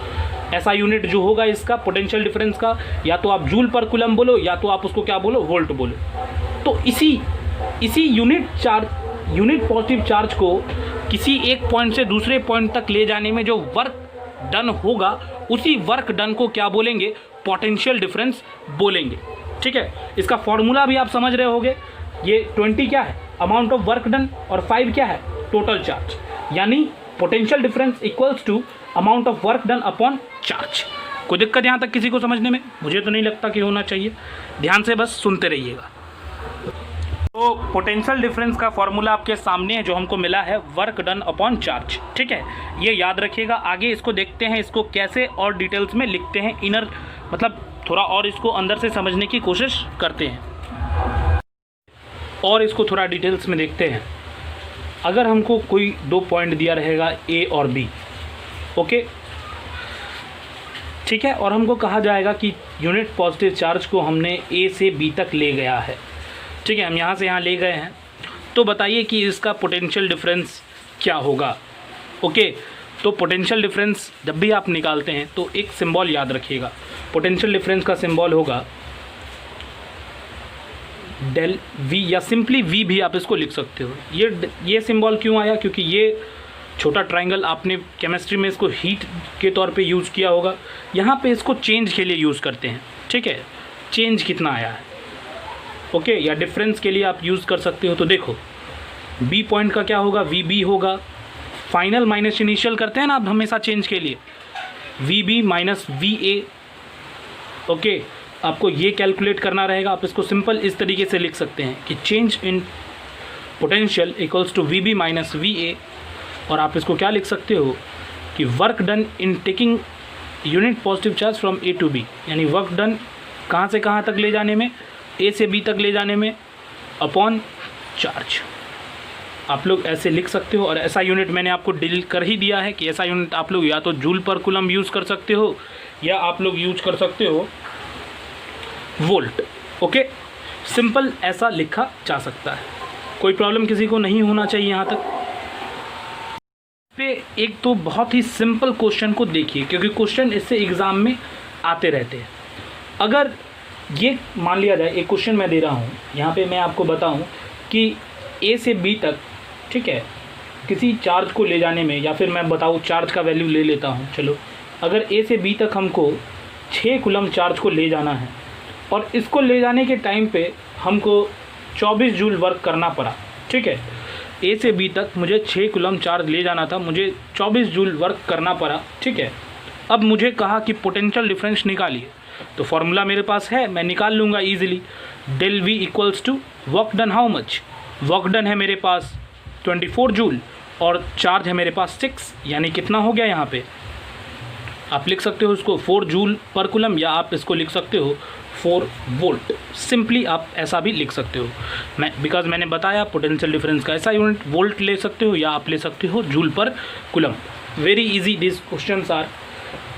ऐसा यूनिट जो होगा इसका पोटेंशियल डिफरेंस का, या तो आप जूल पर कूलम बोलो या तो आप उसको क्या बोलो, वोल्ट बोलो। तो इसी यूनिट पॉजिटिव चार्ज को किसी एक पॉइंट से दूसरे पॉइंट तक ले जाने में जो वर्क डन होगा, उसी वर्क डन को क्या बोलेंगे, पोटेंशियल डिफरेंस बोलेंगे, ठीक है। इसका फॉर्मूला भी आप समझ रहे होगे। ये 20 क्या है, अमाउंट ऑफ वर्क डन, और 5 क्या है, टोटल चार्ज। यानी potential difference equals to amount of work done upon charge. कोई दिक्कत यहाँ तक किसी को समझने में? मुझे तो नहीं लगता कि होना चाहिए। ध्यान से बस सुनते रहिएगा। तो पोटेंशियल डिफरेंस का फॉर्मूला आपके सामने है, जो हमको मिला है वर्क डन अपॉन चार्ज, ठीक है। ये याद रखिएगा। आगे इसको देखते हैं, इसको कैसे और डिटेल्स में लिखते हैं, इनर मतलब थोड़ा और इसको अंदर से समझने की कोशिश करते हैं और इसको थोड़ा डिटेल्स में देखते हैं। अगर हमको कोई 2 पॉइंट दिया रहेगा ए और बी, ओके, ठीक है, और हमको कहा जाएगा कि यूनिट पॉजिटिव चार्ज को हमने ए से बी तक ले गया है, ठीक है, हम यहाँ से यहाँ ले गए हैं। तो बताइए कि इसका पोटेंशियल डिफरेंस क्या होगा। ओके, तो पोटेंशियल डिफरेंस जब भी आप निकालते हैं तो एक सिंबल याद रखिएगा। पोटेंशियल डिफरेंस का सिंबल होगा डेल वी, या सिंपली वी भी आप इसको लिख सकते हो। ये सिंबल क्यों आया, क्योंकि ये छोटा ट्रायंगल आपने केमिस्ट्री में इसको हीट के तौर पे यूज़ किया होगा। यहाँ पे इसको चेंज के लिए यूज़ करते हैं, ठीक है। चेंज कितना आया है, ओके, या डिफरेंस के लिए आप यूज़ कर सकते हो। तो देखो बी पॉइंट का क्या होगा, वी बी होगा, फाइनल माइनस इनिशियल करते हैं ना आप हमेशा चेंज के लिए, V B minus V A. Okay, आपको ये कैलकुलेट करना रहेगा। आप इसको सिंपल इस तरीके से लिख सकते हैं कि change in potential equals to V B minus V A, और आप इसको क्या लिख सकते हो कि work done in taking unit positive charge from A to B, यानी वर्क डन कहाँ से कहाँ तक ले जाने में, ए से बी तक ले जाने में, अपॉन चार्ज। आप लोग ऐसे लिख सकते हो। और ऐसा यूनिट मैंने आपको डील कर ही दिया है कि ऐसा यूनिट आप लोग या तो जूल पर कूलम यूज़ कर सकते हो या आप लोग यूज कर सकते हो वोल्ट। ओके, सिंपल ऐसा लिखा जा सकता है, कोई प्रॉब्लम किसी को नहीं होना चाहिए यहाँ तक। पे एक तो बहुत ही सिंपल क्वेश्चन को देखिए, क्योंकि क्वेश्चन इससे एग्ज़ाम में आते रहते हैं। अगर ये मान लिया जाए, एक क्वेश्चन मैं दे रहा हूँ यहाँ पे, मैं आपको बताऊँ कि ए से बी तक, ठीक है, किसी चार्ज को ले जाने में, या फिर मैं बताऊँ चार्ज का वैल्यू ले लेता हूँ, चलो, अगर ए से बी तक हमको 6 कूलम चार्ज को ले जाना है और इसको ले जाने के टाइम पे हमको 24 जूल वर्क करना पड़ा, ठीक है, ए से बी तक मुझे 6 कूलम चार्ज ले जाना था, मुझे 24 जूल वर्क करना पड़ा, ठीक है। अब मुझे कहा कि पोटेंशियल डिफरेंस निकालिए, तो फॉर्मूला मेरे पास है, मैं निकाल लूँगा easily. Del V equals to work done how much, work done है मेरे पास 24 जूल और चार्ज है मेरे पास 6, यानी कितना हो गया यहाँ पे, आप लिख सकते हो इसको 4 जूल पर कूलम, या आप इसको लिख सकते हो 4 वोल्ट। सिंपली आप ऐसा भी लिख सकते हो, बिकॉज मैंने बताया पोटेंशियल डिफरेंस का ऐसा यूनिट वोल्ट ले सकते हो या आप ले सकते हो जूल पर coulomb. Very easy this questions are.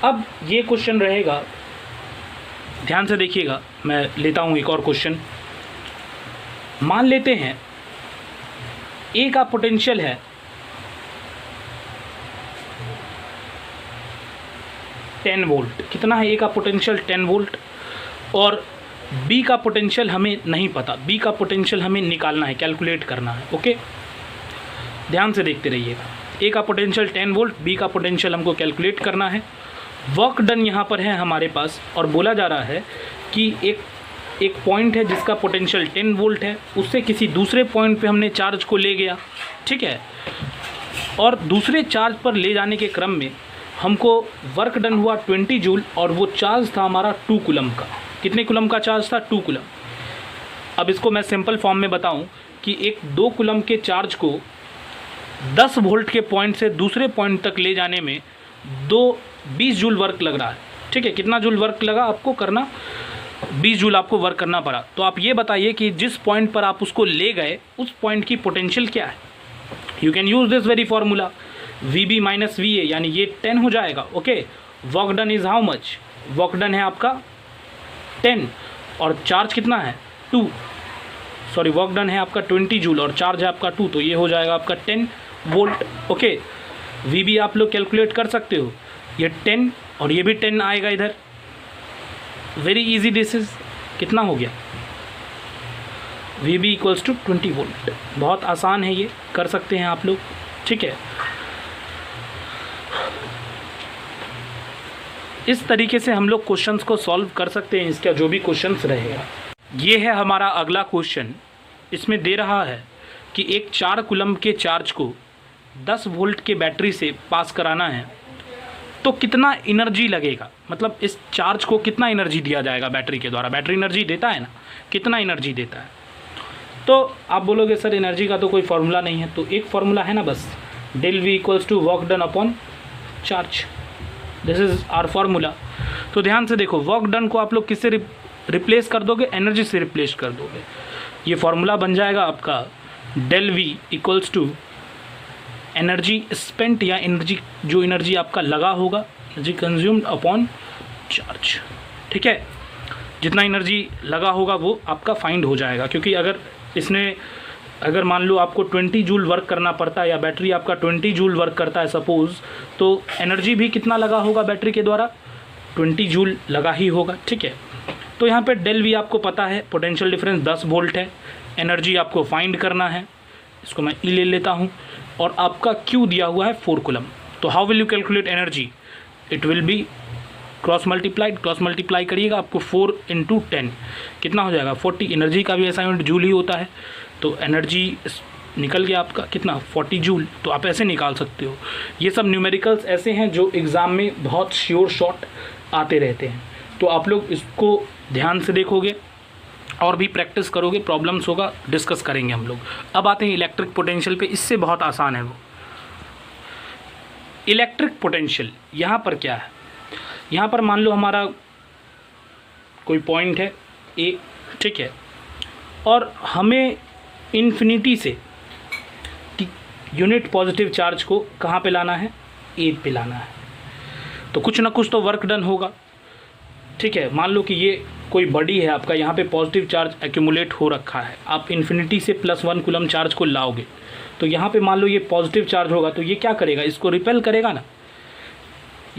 अब ये क्वेश्चन रहेगा, ध्यान से देखिएगा, मैं लेता हूँ एक और क्वेश्चन। मान लेते हैं ए का पोटेंशियल है 10 वोल्ट, कितना है ए का पोटेंशियल 10 वोल्ट, और बी का पोटेंशियल हमें नहीं पता, बी का पोटेंशियल हमें निकालना है, कैलकुलेट करना है। ओके, ध्यान से देखते रहिएगा। ए का पोटेंशियल 10 वोल्ट, बी का पोटेंशियल हमको कैलकुलेट करना है। वर्क डन यहाँ पर है हमारे पास, और बोला जा रहा है कि एक पॉइंट है जिसका पोटेंशियल 10 वोल्ट है, उससे किसी दूसरे पॉइंट पे हमने चार्ज को ले गया, ठीक है, और दूसरे चार्ज पर ले जाने के क्रम में हमको वर्क डन हुआ 20 जूल, और वो चार्ज था हमारा 2 कूलम का। कितने कूलम का चार्ज था, 2 कूलम। अब इसको मैं सिंपल फॉर्म में बताऊं कि एक 2 कूलम के चार्ज को 10 वोल्ट के पॉइंट से दूसरे पॉइंट तक ले जाने में 20 जूल वर्क लग रहा है, ठीक है। कितना जूल वर्क लगा आपको करना, 20 जूल आपको वर्क करना पड़ा। तो आप ये बताइए कि जिस पॉइंट पर आप उसको ले गए उस पॉइंट की पोटेंशियल क्या है। You can use this very formula, V B minus V A, यानी ये 10 हो जाएगा। Okay, work done is how much, work done है आपका 10 और चार्ज कितना है 2, सॉरी वर्क डन है आपका 20 जूल और चार्ज है आपका 2, तो ये हो जाएगा आपका 10 वोल्ट। ओके, वी बी आप लोग कैलकुलेट कर सकते हो, ये 10 और ये भी 10 आएगा इधर। वेरी इजी दिस इज, कितना हो गया, V B equals to 20 volt. बहुत आसान है, ये कर सकते हैं आप लोग, ठीक है। इस तरीके से हम लोग क्वेश्चंस को सॉल्व कर सकते हैं, इसका जो भी क्वेश्चंस रहेगा। ये है हमारा अगला क्वेश्चन। इसमें दे रहा है कि एक 4 कूलम के चार्ज को 10 वोल्ट के बैटरी से पास कराना है, तो कितना एनर्जी लगेगा, मतलब इस चार्ज को कितना एनर्जी दिया जाएगा बैटरी के द्वारा। बैटरी एनर्जी देता है ना, कितना एनर्जी देता है। तो आप बोलोगे सर एनर्जी का तो कोई फार्मूला नहीं है, तो एक फार्मूला है ना बस, del V equals to work done upon charge, this is our formula. तो ध्यान से देखो, वर्क डन को आप लोग किससे रिप्लेस कर दोगे, एनर्जी से रिप्लेस कर दोगे। ये फार्मूला बन जाएगा आपका del V equals to energy spent, या एनर्जी जो एनर्जी आपका लगा होगा, एनर्जी कंज्यूम्ड अपॉन चार्ज, ठीक है। जितना एनर्जी लगा होगा वो आपका फाइंड हो जाएगा, क्योंकि अगर मान लो आपको 20 जूल वर्क करना पड़ता है, या बैटरी आपका 20 जूल वर्क करता है सपोज़, तो एनर्जी भी कितना लगा होगा बैटरी के द्वारा, 20 जूल लगा ही होगा, ठीक है। तो यहाँ पे डेल वी आपको पता है, पोटेंशियल डिफरेंस 10 वोल्ट है, एनर्जी आपको फाइंड करना है, इसको मैं ई ले लेता हूँ, और आपका क्यू दिया हुआ है 4 कूलम। तो how will you calculate energy, it will be cross multiply करिएगा, आपको 4 × 10 कितना हो जाएगा 40। एनर्जी का भी असाइनमेंट जूल ही होता है, तो एनर्जी निकल गया आपका कितना 40 जूल। तो आप ऐसे निकाल सकते हो। ये सब न्यूमेरिकल्स ऐसे हैं जो एग्ज़ाम में बहुत श्योर शॉट आते रहते हैं, तो आप लोग इसको ध्यान से देखोगे और भी प्रैक्टिस करोगे, प्रॉब्लम्स होगा, डिस्कस करेंगे हम लोग। अब आते हैं इलेक्ट्रिक पोटेंशियल पे, इससे बहुत आसान है वो। इलेक्ट्रिक पोटेंशियल यहाँ पर क्या है, यहाँ पर मान लो हमारा कोई पॉइंट है ए, ठीक है, और हमें इन्फिनिटी से यूनिट पॉजिटिव चार्ज को कहाँ पे लाना है, ए पे लाना है, तो कुछ ना कुछ तो वर्क डन होगा, ठीक है। मान लो कि ये कोई बॉडी है आपका, यहाँ पे पॉजिटिव चार्ज एक्यूमुलेट हो रखा है, आप इन्फिनिटी से +1 कूलम चार्ज को लाओगे, तो यहाँ पे मान लो ये पॉजिटिव चार्ज होगा, तो ये क्या करेगा, इसको रिपेल करेगा ना,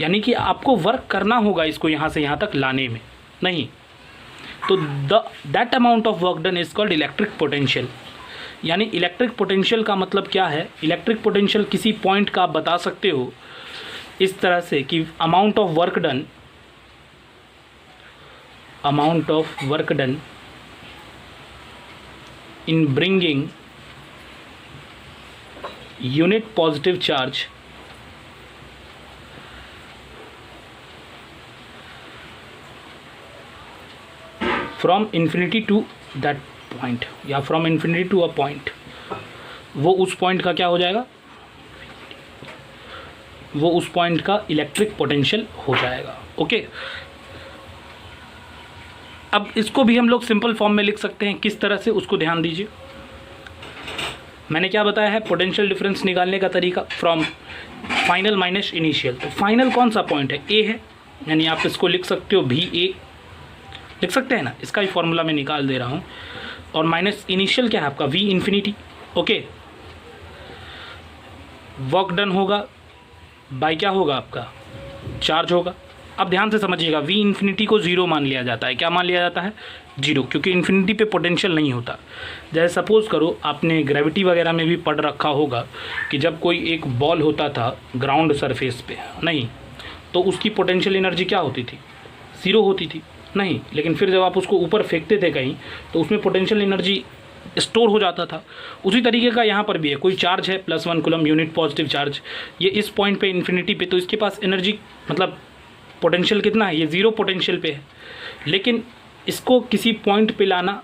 यानी कि आपको वर्क करना होगा इसको यहाँ से यहाँ तक लाने में, नहीं तो that amount of work done is called electric potential. यानी इलेक्ट्रिक पोटेंशियल का मतलब क्या है, इलेक्ट्रिक पोटेंशियल किसी पॉइंट का आप बता सकते हो इस तरह से कि amount of work done in bringing unit positive charge from infinity to that point, या from infinity to a point, वो उस पॉइंट का क्या हो जाएगा, वो उस पॉइंट का इलेक्ट्रिक पोटेंशियल हो जाएगा। ओके, अब इसको भी हम लोग सिंपल फॉर्म में लिख सकते हैं, किस तरह से उसको ध्यान दीजिए। मैंने क्या बताया है, पोटेंशियल डिफरेंस निकालने का तरीका फ्रॉम फाइनल माइनस इनिशियल। तो फाइनल कौन सा पॉइंट है, ए है, यानी आप इसको लिख सकते हो भी ए, लिख सकते हैं ना, इसका ही फॉर्मूला मैं निकाल दे रहा हूँ। और माइनस इनिशियल क्या है आपका, we infinity. Okay, work done होगा बाय क्या होगा आपका, चार्ज होगा। अब ध्यान से समझिएगा, वी इन्फिनिटी को 0 मान लिया जाता है, क्या मान लिया जाता है, 0, क्योंकि इन्फिनिटी पे पोटेंशियल नहीं होता। जैसे सपोज़ करो आपने ग्रेविटी वगैरह में भी पढ़ रखा होगा कि जब कोई एक बॉल होता था ग्राउंड सरफेस पे, नहीं तो उसकी पोटेंशियल एनर्जी क्या होती थी, 0 होती थी, नहीं, लेकिन फिर जब आप उसको ऊपर फेंकते थे कहीं तो उसमें पोटेंशियल एनर्जी स्टोर हो जाता था। उसी तरीके का यहाँ पर भी है, कोई चार्ज है +1 कूलम यूनिट पॉजिटिव चार्ज, ये इस पॉइंट पे इन्फिनिटी पे, तो इसके पास एनर्जी मतलब पोटेंशियल कितना है, ये 0 पोटेंशियल पे है, लेकिन इसको किसी पॉइंट पे लाना,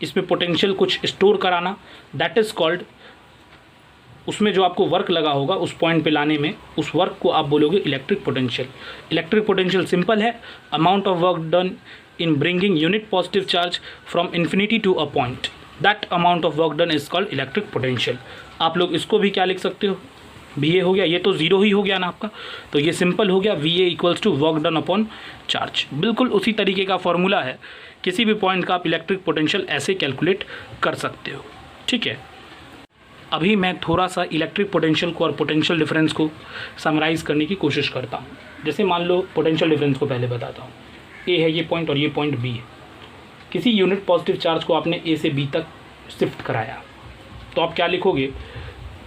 इसमें पोटेंशियल कुछ स्टोर कराना, दैट इज़ कॉल्ड, उसमें जो आपको वर्क लगा होगा उस पॉइंट पे लाने में, उस वर्क को आप बोलोगे electric potential. Electric potential simple है, amount of work done in bringing unit positive charge from infinity to a point, that amount of work done is called electric potential. आप लोग इसको भी क्या लिख सकते हो, वी ए हो गया, ये तो 0 ही हो गया ना आपका, तो ये सिंपल हो गया, V A equals to work done upon charge. बिल्कुल उसी तरीके का फॉर्मूला है, किसी भी पॉइंट का आप इलेक्ट्रिक पोटेंशियल ऐसे कैलकुलेट कर सकते हो, ठीक है। अभी मैं थोड़ा सा इलेक्ट्रिक पोटेंशियल को और पोटेंशियल डिफरेंस को समराइज़ करने की कोशिश करता हूँ। जैसे मान लो पोटेंशियल डिफरेंस को पहले बताता हूँ, ए है ये पॉइंट और ये पॉइंट बी है, किसी यूनिट पॉजिटिव चार्ज को आपने ए से बी तक शिफ्ट कराया, तो आप क्या लिखोगे,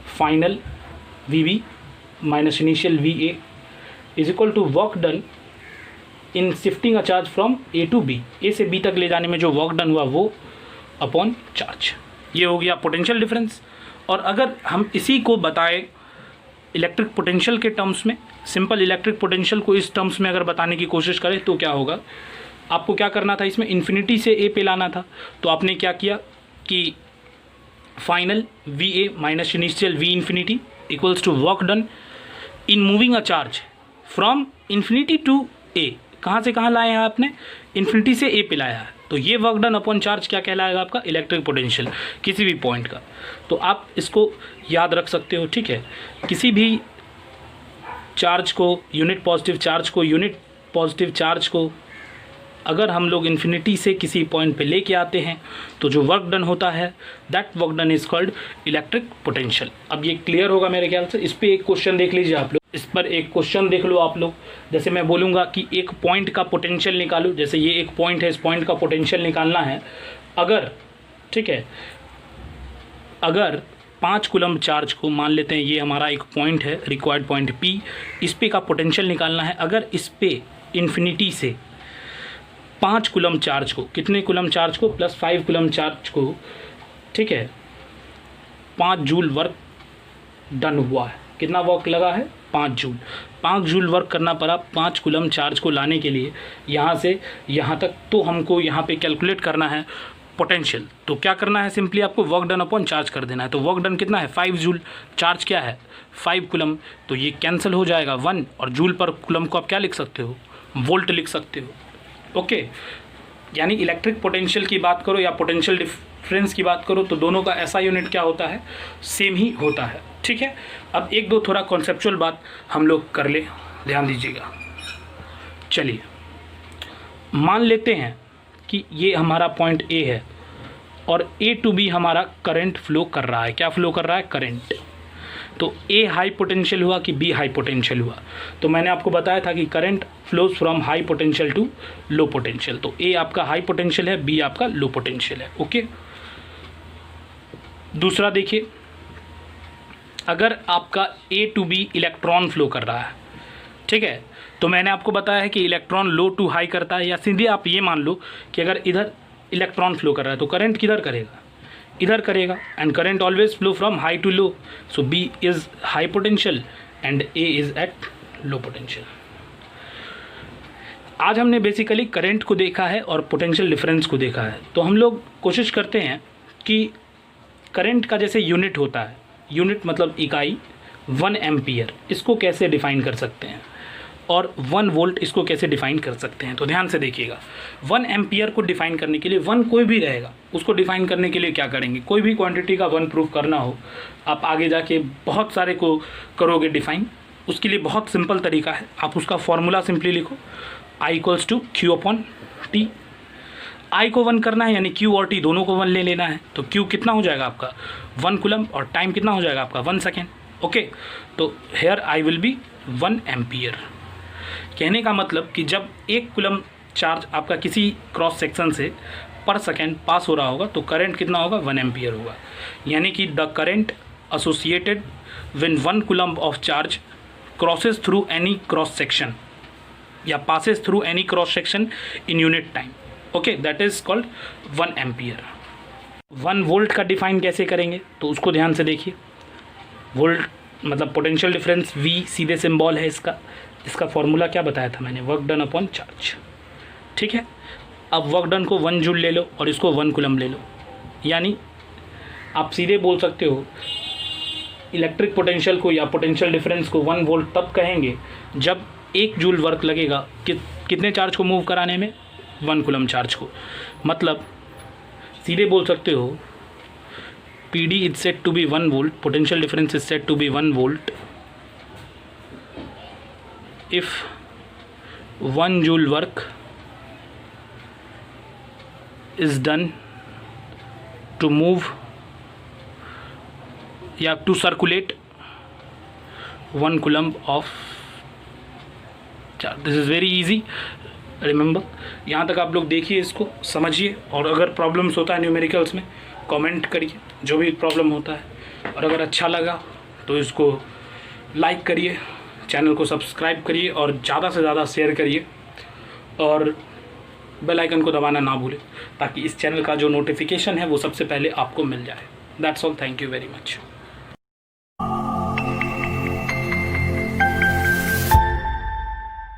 final V B minus initial V A is equal to work done in shifting a charge from A to B, A से बी तक ले जाने में जो वर्क डन हुआ वो अपॉन चार्ज। ये हो गया पोटेंशियल डिफरेंस। और अगर हम इसी को बताएं इलेक्ट्रिक पोटेंशियल के टर्म्स में, सिंपल इलेक्ट्रिक पोटेंशियल को इस टर्म्स में अगर बताने की कोशिश करें तो क्या होगा, आपको क्या करना था, इसमें इन्फिनिटी से ए पे लाना था, तो आपने क्या किया कि final V A minus initial V infinity equals to work done in moving a charge from infinity to A, कहाँ से कहाँ लाए हैं आपने, इन्फिनिटी से ए पे लाया है, तो ये वर्क डन अपॉन चार्ज क्या कहलाएगा आपका, इलेक्ट्रिक पोटेंशियल किसी भी पॉइंट का। तो आप इसको याद रख सकते हो, ठीक है। किसी भी चार्ज को, यूनिट पॉजिटिव चार्ज को अगर हम लोग इन्फिनिटी से किसी पॉइंट पे लेके आते हैं तो जो वर्क डन होता है that work done is called electric potential. अब ये क्लियर होगा मेरे ख्याल से। इस पर एक क्वेश्चन देख लीजिए आप लोग, इस पर एक क्वेश्चन देख लो आप लोग। जैसे मैं बोलूँगा कि एक पॉइंट का पोटेंशियल निकालो, जैसे ये एक पॉइंट है, इस पॉइंट का पोटेंशियल निकालना है अगर, ठीक है, अगर 5 कूलम चार्ज को मान लेते हैं, ये हमारा एक पॉइंट है, रिक्वायर्ड पॉइंट P, इस पे का पोटेंशियल निकालना है। अगर इस पे इन्फिनिटी से 5 कूलम चार्ज को, कितने कूलम चार्ज को, प्लस 5 कूलम चार्ज को, ठीक है, 5 जूल वर्क डन हुआ है। कितना वर्क लगा है, 5 जूल। 5 जूल वर्क करना पड़ा 5 कूलम चार्ज को लाने के लिए यहाँ से यहाँ तक। तो हमको यहाँ पे कैलकुलेट करना है पोटेंशियल। तो क्या करना है, सिंपली आपको वर्क डन अपॉन चार्ज कर देना है। तो वर्क डन कितना है, 5 जूल, चार्ज क्या है 5 कूलम, तो ये कैंसिल हो जाएगा 1, और जूल पर कूलम को आप क्या लिख सकते हो, वोल्ट लिख सकते हो। ओके, यानी इलेक्ट्रिक पोटेंशियल की बात करो या पोटेंशियल डिफरेंस की बात करो तो दोनों का ऐसा यूनिट क्या होता है, सेम ही होता है। ठीक है, अब एक दो थोड़ा कॉन्सेप्चुअल बात हम लोग कर ले, ध्यान दीजिएगा। चलिए मान लेते हैं कि ये हमारा पॉइंट ए है और ए टू बी हमारा करंट फ्लो कर रहा है। क्या फ्लो कर रहा है, करंट। तो ए हाई पोटेंशियल हुआ कि बी हाई पोटेंशियल हुआ। तो मैंने आपको बताया था कि current flows from high potential to low potential. तो ए आपका हाई पोटेंशियल है, बी आपका लो पोटेंशियल है। ओके, दूसरा देखिए, अगर आपका ए टू बी इलेक्ट्रॉन फ्लो कर रहा है, ठीक है, तो मैंने आपको बताया है कि इलेक्ट्रॉन लो टू हाई करता है, या सीधे आप ये मान लो कि अगर इधर इलेक्ट्रॉन फ्लो कर रहा है तो करंट किधर करेगा, इधर करेगा। And current always flow from high to low, so B is high potential and A is at low potential. आज हमने बेसिकली करंट को देखा है और पोटेंशियल डिफरेंस को देखा है। तो हम लोग कोशिश करते हैं कि करंट का जैसे यूनिट होता है, यूनिट मतलब इकाई 1 एम्पियर, इसको कैसे डिफाइन कर सकते हैं, और 1 वोल्ट इसको कैसे डिफाइन कर सकते हैं। तो ध्यान से देखिएगा, 1 एम्पियर को डिफाइन करने के लिए 1 कोई भी रहेगा, उसको डिफाइन करने के लिए क्या करेंगे, कोई भी क्वांटिटी का 1 प्रूफ करना हो, आप आगे जाके बहुत सारे को करोगे डिफाइन। उसके लिए बहुत सिंपल तरीका है, आप उसका फॉर्मूला सिंपली लिखो, I equals to Q upon T। I को 1 करना है, यानी Q और T दोनों को 1 ले लेना है। तो Q कितना हो जाएगा आपका 1 कूलम, और टाइम कितना हो जाएगा आपका 1 सेकेंड। ओके, तो here I will be 1 ampere. कहने का मतलब कि जब 1 कूलम चार्ज आपका किसी क्रॉस सेक्शन से पर सेकेंड पास हो रहा होगा तो करंट कितना होगा, 1 एम्पियर होगा। यानी कि the current associated when 1 coulomb of charge crosses through any cross section या passes through any cross section in unit time, okay, that is called 1 ampere. 1 volt का डिफाइन कैसे करेंगे, तो उसको ध्यान से देखिए। वोल्ट मतलब पोटेंशियल डिफरेंस, V सीधे सिंबल है इसका। इसका फॉर्मूला क्या बताया था मैंने, वर्क डन अपॉन चार्ज। ठीक है, अब वर्क डन को 1 जूल ले लो और इसको 1 कूलम ले लो। यानी आप सीधे बोल सकते हो इलेक्ट्रिक पोटेंशियल को या पोटेंशियल डिफरेंस को 1 वोल्ट तब कहेंगे जब 1 जूल वर्क लगेगा कितने चार्ज को मूव कराने में, 1 कूलम चार्ज को। मतलब सीधे बोल सकते हो PD is said to be 1 volt, potential difference is said to be 1 volt if 1 joule work is done to move या to circulate 1 coulomb of charge। This is very easy, remember। यहाँ तक आप लोग देखिए, इसको समझिए, और अगर प्रॉब्लम्स होता है न्यूमेरिकल्स में कमेंट करिए, जो भी प्रॉब्लम होता है। और अगर अच्छा लगा तो इसको लाइक करिए, चैनल को सब्सक्राइब करिए और ज़्यादा से ज़्यादा शेयर करिए, और बेल आइकन को दबाना ना भूलें ताकि इस चैनल का जो नोटिफिकेशन है वो सबसे पहले आपको मिल जाए। That's all, thank you very much.